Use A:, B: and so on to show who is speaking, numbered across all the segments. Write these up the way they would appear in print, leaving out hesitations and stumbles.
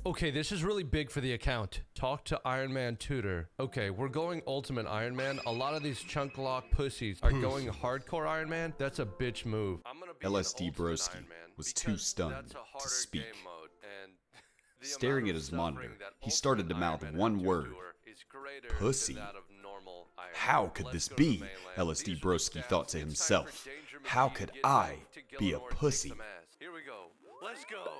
A: Okay, this is really big for the account. Talk to Iron Man Tutor. Okay, we're going Ultimate Iron Man. A lot of these chunk lock pussies are going hardcore Iron Man. That's a bitch move. I'm gonna be
B: LSDbroski was too stunned to speak. Staring at his monitor, he started to mouth one word. Pussy. How could this be? LSDbroski thought to himself. How could I be a pussy?
A: Here we go. Let's go.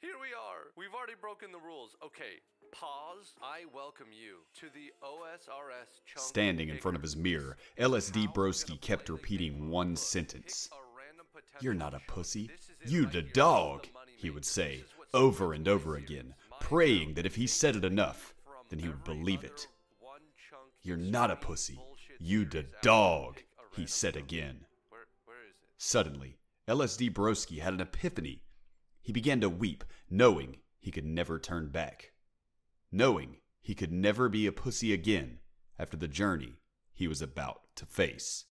A: Here we are. We've already broken the rules. Okay, pause. I welcome you to the OSRS chunk.
B: Standing in front of his mirror, LSDbroski kept repeating one sentence. You're not a pussy. You the dog, he would say, over and over again, praying that if he said it enough, then he would believe it. You're not a pussy. You the dog, he said again. Suddenly, LSDbroski had an epiphany. He began to weep, knowing he could never turn back. Knowing he could never be a pussy again after the journey he was about to face.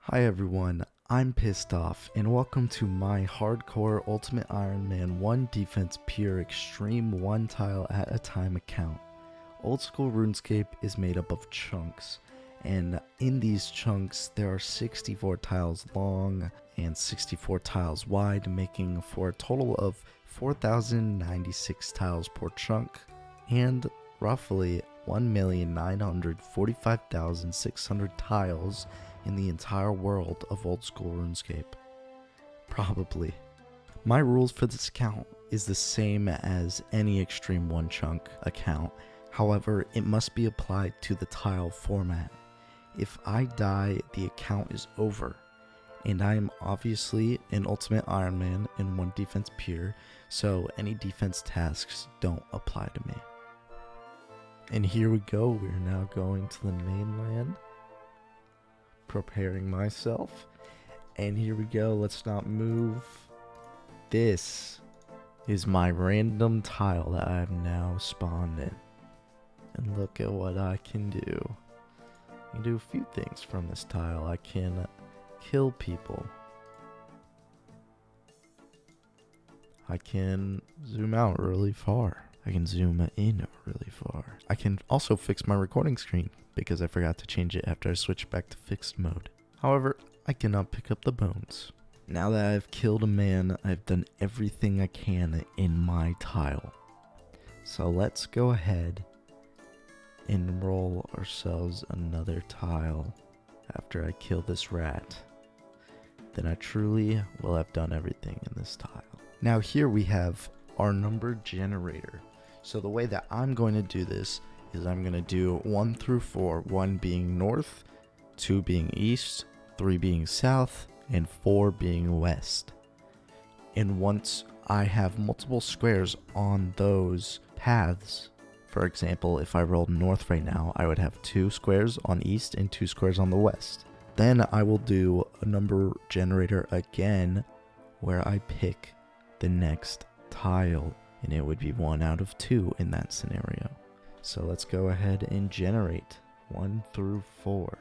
C: Hi everyone, I'm Pissed Off, and welcome to my hardcore Ultimate Iron Man 1 Defense Pure Extreme One Tile at a Time account. Old school RuneScape is made up of chunks, and in these chunks there are 64 tiles long and 64 tiles wide, making for a total of 4,096 tiles per chunk and roughly 1,945,600 tiles in the entire world of old school RuneScape. Probably. My rules for this account is the same as any Extreme 1 chunk account, however it must be applied to the tile format. If I die, the account is over, and I am obviously an Ultimate Iron Man in 1 Defense Pure, so any defense tasks don't apply to me. And here we go, we're now going to the mainland, preparing myself, and here we go, let's not move. This is my random tile that I have now spawned in, and look at what I can do. I can do a few things from this tile. I can kill people. I can zoom out really far. I can zoom in really far. I can also fix my recording screen because I forgot to change it after I switched back to fixed mode. However, I cannot pick up the bones. Now that I've killed a man, I've done everything I can in my tile. So let's go ahead and roll ourselves another tile after I kill this rat. Then I truly will have done everything in this tile. Now here we have our number generator. So the way that I'm going to do this is I'm going to do 1 through 4, 1 being north, 2 being east, 3 being south, and 4 being west. And once I have multiple squares on those paths, for example, if I rolled north right now, I would have 2 squares on east and 2 squares on the west. Then I will do a number generator again where I pick the next tile, and it would be 1 out of 2 in that scenario. So let's go ahead and generate 1 through 4.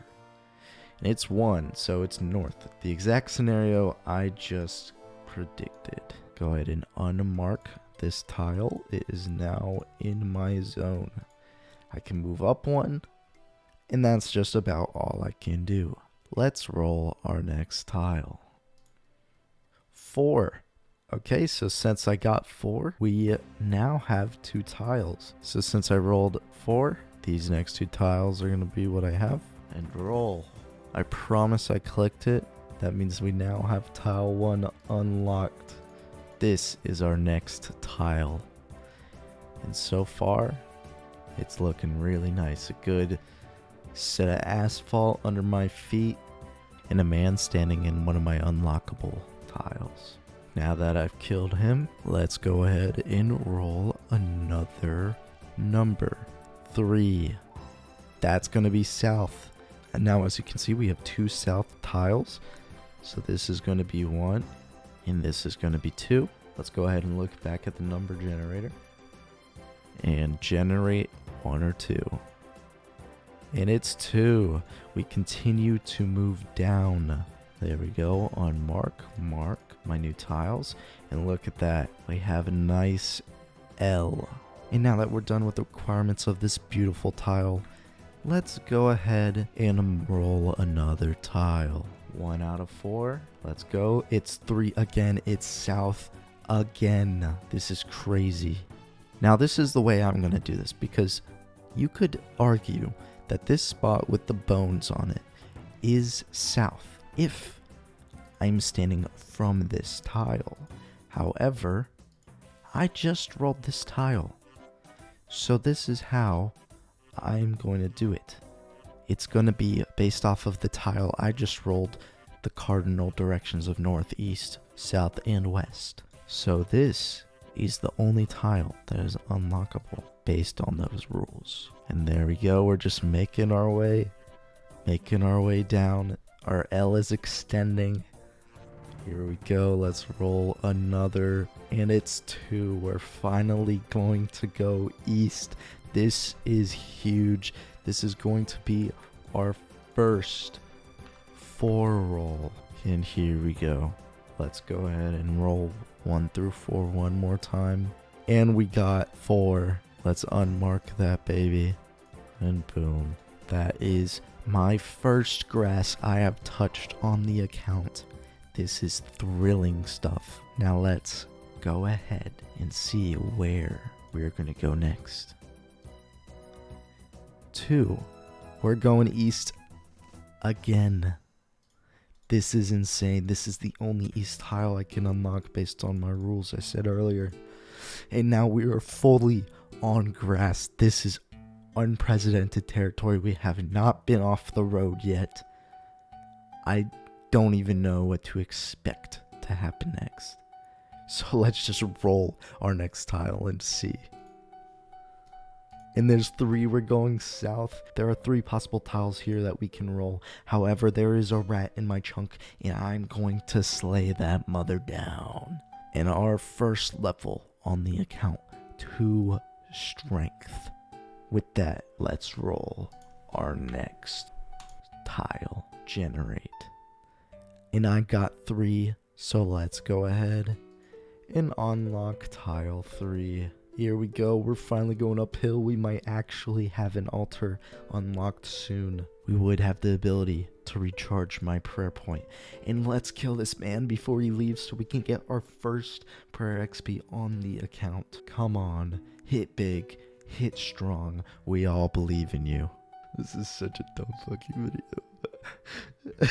C: And it's 1, so it's north. The exact scenario I just predicted. Go ahead and unmark this tile. It is now in my zone. I can move up 1, and that's just about all I can do. Let's roll our next tile. 4. Okay, so since I got 4, we now have 2 tiles. So since I rolled 4, these next 2 tiles are going to be what I have. And roll. I promise I clicked it. That means we now have tile 1 unlocked. This is our next tile. And so far, it's looking really nice. A good set of asphalt under my feet, and a man standing in one of my unlockable tiles. Now that I've killed him, let's go ahead and roll another number. 3. That's going to be south. And now as you can see, we have 2 south tiles. So this is going to be 1, and this is going to be 2. Let's go ahead and look back at the number generator and generate 1 or 2. And it's 2. We continue to move down. There we go. On mark my new tiles. And look at that. We have a nice L. And now that we're done with the requirements of this beautiful tile, let's go ahead and roll another tile. 1 out of 4. Let's go. It's 3 again. It's south again. This is crazy. Now this is the way I'm going to do this, because you could argue that this spot with the bones on it is south if I'm standing from this tile. However, I just rolled this tile. So this is how I'm going to do it. It's going to be based off of the tile I just rolled, the cardinal directions of north, east, south, and west. So this is the only tile that is unlockable based on those rules. And there we go. We're just making our way down. Our L is extending. Here we go. Let's roll another. And it's 2. We're finally going to go east. This is huge. This is going to be our first 4 roll. And here we go. Let's go ahead and roll 1 through 4 one more time. And we got 4. Let's unmark that baby. And boom. That is my first grass I have touched on the account. This is thrilling stuff. Now let's go ahead and see where we're going to go next. 2. We're going east again. This is insane. This is the only east tile I can unlock based on my rules I said earlier. And now we are fully on grass. This is unprecedented territory. We have not been off the road yet. I don't even know what to expect to happen next. So let's just roll our next tile and see. And there's 3. We're going south. There are 3 possible tiles here that we can roll. However, there is a rat in my chunk, and I'm going to slay that mother down. And our first level on the account, 2 strength. With that, let's roll our next tile. Generate. And I got 3, so let's go ahead and unlock tile 3. Here we go. We're finally going uphill. We might actually have an altar unlocked soon. We would have the ability to recharge my prayer point. And let's kill this man before he leaves so we can get our first prayer XP on the account. Come on. Hit big. Hit strong. We all believe in you. This is such a dumb fucking video.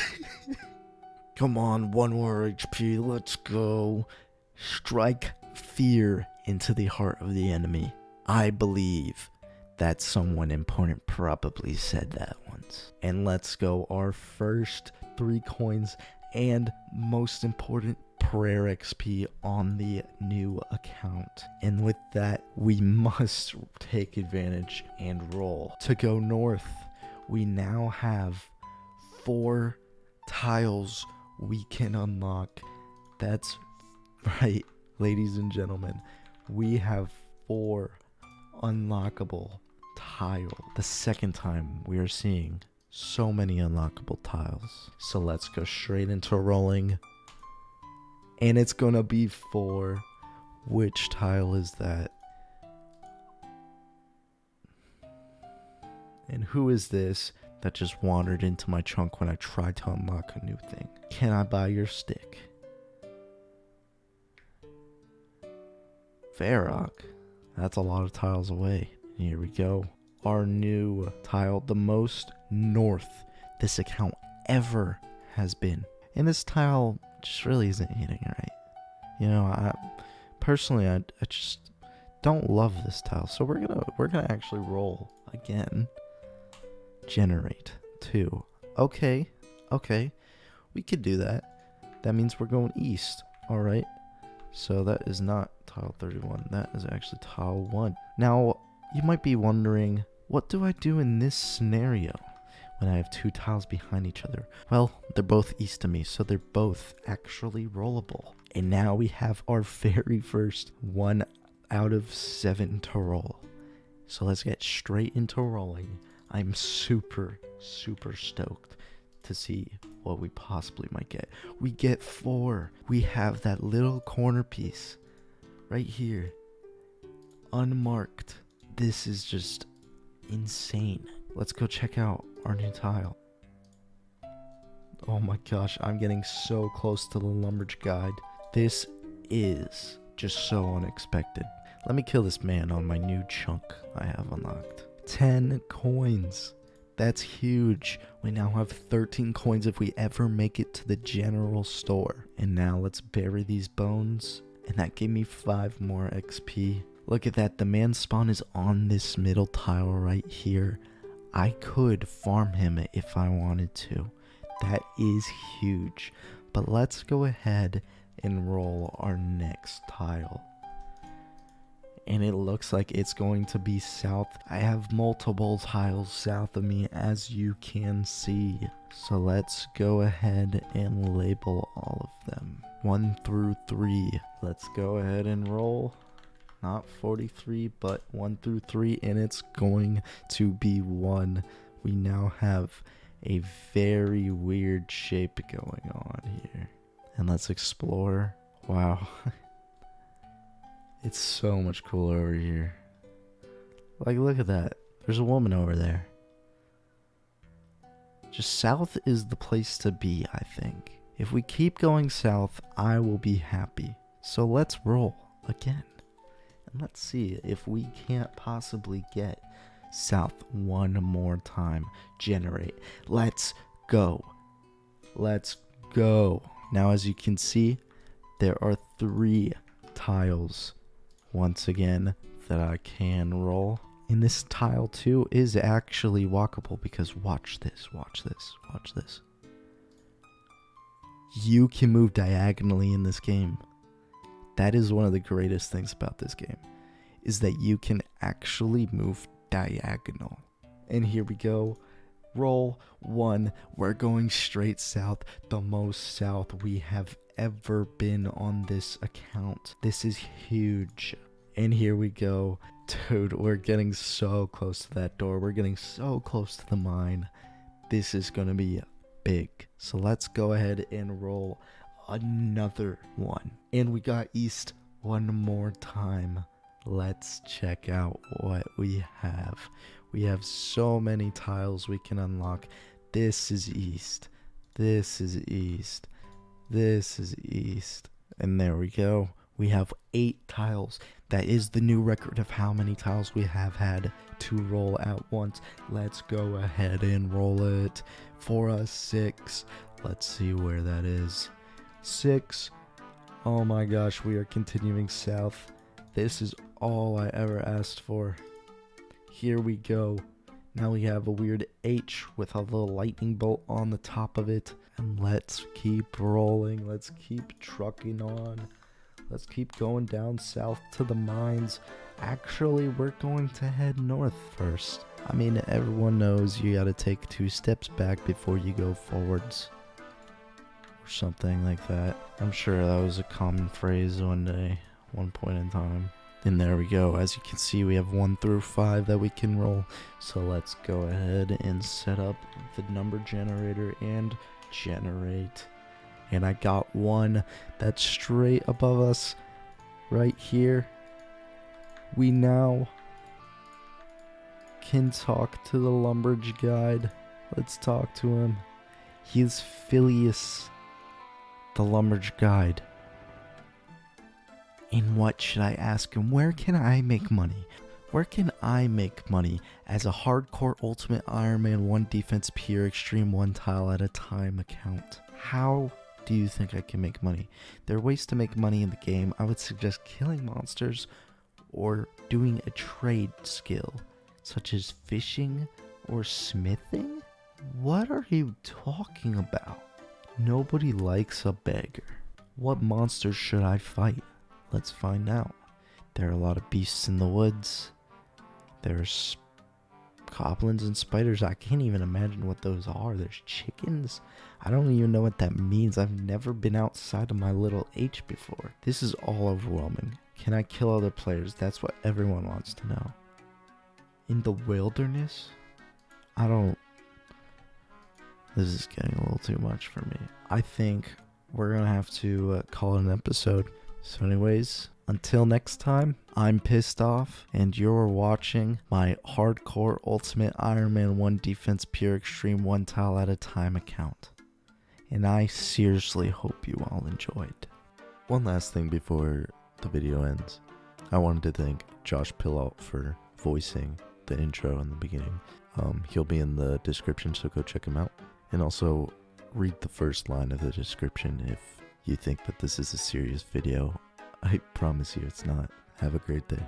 C: Come on. 1 more HP. Let's go. Strike fear into the heart of the enemy. I believe that someone important probably said that once. And let's go. Our first 3 coins and most important, prayer XP on the new account. And with that, we must take advantage and roll to go north. We now have 4 tiles we can unlock. That's right, ladies and gentlemen. We have 4 unlockable tiles. The second time we are seeing so many unlockable tiles. So let's go straight into rolling. And it's gonna be 4. Which tile is that? And who is this that just wandered into my chunk when I tried to unlock a new thing? Can I buy your stick? Varrock. That's a lot of tiles away. Here we go. Our new tile, the most north this account ever has been. And this tile just really isn't hitting right. You know, I just don't love this tile. So we're gonna actually roll again. Generate 2. Okay. We could do that. That means we're going east. Alright. So that is not tile 31. That is actually tile 1. Now, you might be wondering, what do I do in this scenario when I have 2 tiles behind each other? Well, they're both east of me, so they're both actually rollable. And now we have our very first 1 out of 7 to roll. So let's get straight into rolling. I'm super, super stoked to see what we possibly might get. We get 4. We have that little corner piece right here, unmarked. This is just insane. Let's go check out our new tile. Oh my gosh, I'm getting so close to the lumberjack guide. This is just so unexpected. Let me kill this man on my new chunk I have unlocked. 10 coins. That's huge. We now have 13 coins if we ever make it to the general store. And now let's bury these bones. And that gave me 5 more XP. Look at that. The man spawn is on this middle tile right here. I could farm him if I wanted to. That is huge. But let's go ahead and roll our next tile. And it looks like it's going to be south. I have multiple tiles south of me, as you can see. So let's go ahead and label all of them. 1 through 3. Let's go ahead and roll. Not 43, but 1 through 3. And it's going to be 1. We now have a very weird shape going on here. And let's explore. Wow. It's so much cooler over here. Like, look at that. There's a woman over there. Just south is the place to be, I think. If we keep going south, I will be happy. So let's roll again. And let's see if we can't possibly get south one more time. Generate. Let's go. Let's go. Now, as you can see, there are 3 tiles once again that I can roll. And this tile too is actually walkable, because watch this, watch this, watch this. You can move diagonally in this game. That is one of the greatest things about this game, is that you can actually move diagonal. And here we go. Roll 1. We're going straight south, the most south we have ever been on this account. This is huge. And here we go. Dude, we're getting so close to that door. We're getting so close to the mine. This is going to be big. So let's go ahead and roll another one. And we got east one more time. Let's check out what we have. We have so many tiles we can unlock. This is east. This is east. This is east. And there we go. We have 8 tiles. That is the new record of how many tiles we have had to roll at once. Let's go ahead and roll it for a 6. Let's see where that is. 6. Oh my gosh, we are continuing south. This is all I ever asked for. Here we go. Now we have a weird H with a little lightning bolt on the top of it. And let's keep rolling. Let's keep trucking on. Let's keep going down south to the mines. Actually, we're going to head north first. I mean, everyone knows you gotta take 2 steps back before you go forwards. Or something like that. I'm sure that was a common phrase one day, one point in time. And there we go. As you can see, we have 1 through 5 that we can roll. So let's go ahead and set up the number generator and generate. And I got 1 that's straight above us right here. We now can talk to the lumberjack guide. Let's talk to him. He's Phileas, the lumberjack guide. And what should I ask him? Where can I make money? Where can I make money as a hardcore Ultimate Iron Man 1 defense pure extreme 1 tile at a time account? How do you think I can make money? There are ways to make money in the game. I would suggest killing monsters or doing a trade skill, such as fishing or smithing. What are you talking about? Nobody likes a beggar. What monsters should I fight? Let's find out. There are a lot of beasts in the woods. There's goblins and spiders. I can't even imagine what those are. There's chickens. I don't even know what that means. I've never been outside of my little H before. This is all overwhelming. Can I kill other players? That's what everyone wants to know. In the wilderness? I don't... This is getting a little too much for me. I think we're gonna have to call it an episode. So anyways, until next time, I'm pissed off, and you're watching my Hardcore Ultimate Iron Man 1 Defense Pure Extreme One Tile at a Time account. And I seriously hope you all enjoyed. One last thing before the video ends. I wanted to thank Josh Pillout for voicing the intro in the beginning. He'll be in the description, so go check him out. And also, read the first line of the description if you think that this is a serious video. I promise you it's not. Have a great day.